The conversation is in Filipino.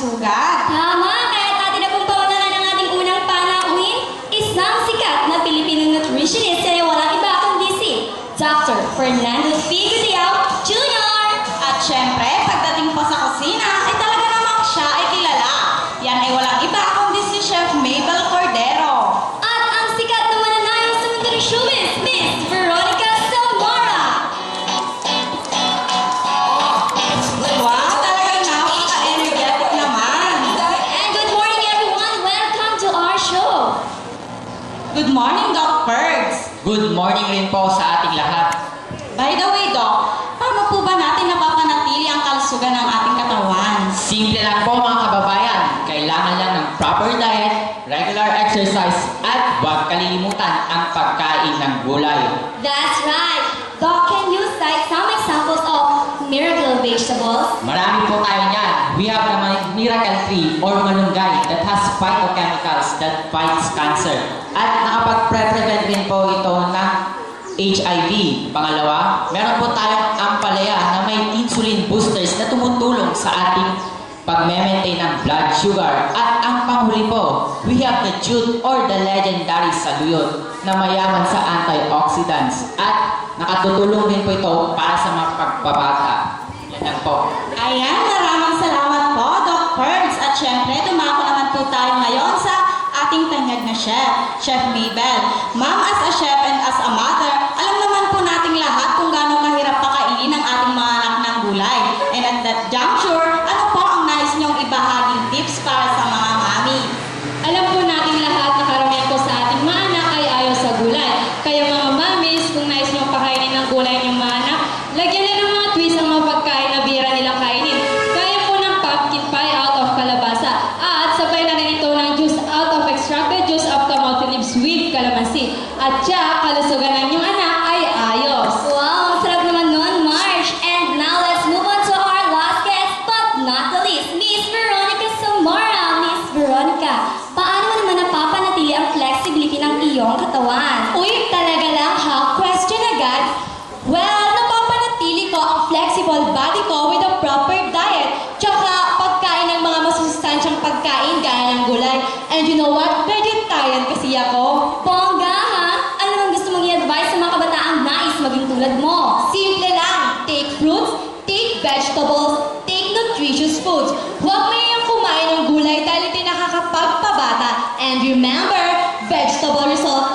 sugat. Tama, kaya atin na pong pawanalan ng ating unang panauhin, isang sikat na Filipino nutritionist ay walang iba kundi si Dr. Fernando P. Gutiao Jr. At syempre, pagdating po sa kusina, ay talaga namang siya ay kilala. Yan ay walang iba kundi si Chef Mabel Cordero. At ang sikat na mananayang sa mundo ng showbiz, Miss Veronica Zamora. Wow, talagang napaka-energetic naman. And good morning everyone, welcome to our show. Good morning, Doc Fergs. Good morning rin po sa ating lahat. By the way, Doc, paano po ba natin napapanatili ang kalusugan ng ating katawan? Simple lang po mga kababayan. Kailangan lang ng proper diet, regular exercise, at huwag kalilimutan ang pagkain ng gulay. That's right. Doc, can you cite some examples of miracle vegetables? Marami po tayo niyan. We have naman miracle tree or malunggay that has phytochemicals that fights cancer. At nakapag-prevent rin po ito ng HIV. Pangalawa, meron po tayong ampalaya na may insulin boosters na tumutulong sa ating pag-maintain ng blood sugar. At ang panghuli po, we have the jute or the legendary saluyot na mayaman sa antioxidants. At nakatutulong din po ito para sa mga pagpapata. Yan lang po. Ayan, maraming salamat po, Doc Fergs. At syempre, dumako naman po tayo ngayon sa ating tanyag na chef, Chef Mabel. Ma'am, as a chef and as a mother, alam naman po nating lahat kung gaano kahirap pakainin ang ating mga anak ng gulay. And at that juncture, ano po ang nais niyong ibahaging tips para sa mga mami? Alam po nating lahat na karamihan po sa ating mga anak ay ayaw sa gulay. Kaya mga mamis, kung nais nyo pakainin ng gulay ng mga anak, lagyan na ng mga twist ang mga pagkain na bira nilang kainin. Kaya po ng pumpkin pie out of kalabasa. At sabay na rin ito ng juice out of extracted juice of kamote leaves with calamansi. At siya, kalusugan ng inyong anak ay ayos. Wow, ang sarap naman nun, Marge. And now let's move on to our last guest, but not the least, Miss Veronica Zamora. Miss Veronica, paano mo naman napapanatili ang flexibility ng iyong katawan? Uy, talaga lang ha? Question agad? Well, napapanatili ko ang flexible body ko with a proper diet. Tsaka pagkain ng mga masustansyang pagkain gaya ng gulay. And you know what? Vegetarian kasi ako. Bongga ha? Ano naman gusto mong i-advise sa mga kabataang nais maging tulad mo? Simple lang. Take fruits, take vegetables, take nutritious foods. Huwag mo yung kumain ng gulay dahil ito nakakapagpabata. And remember, vegetable result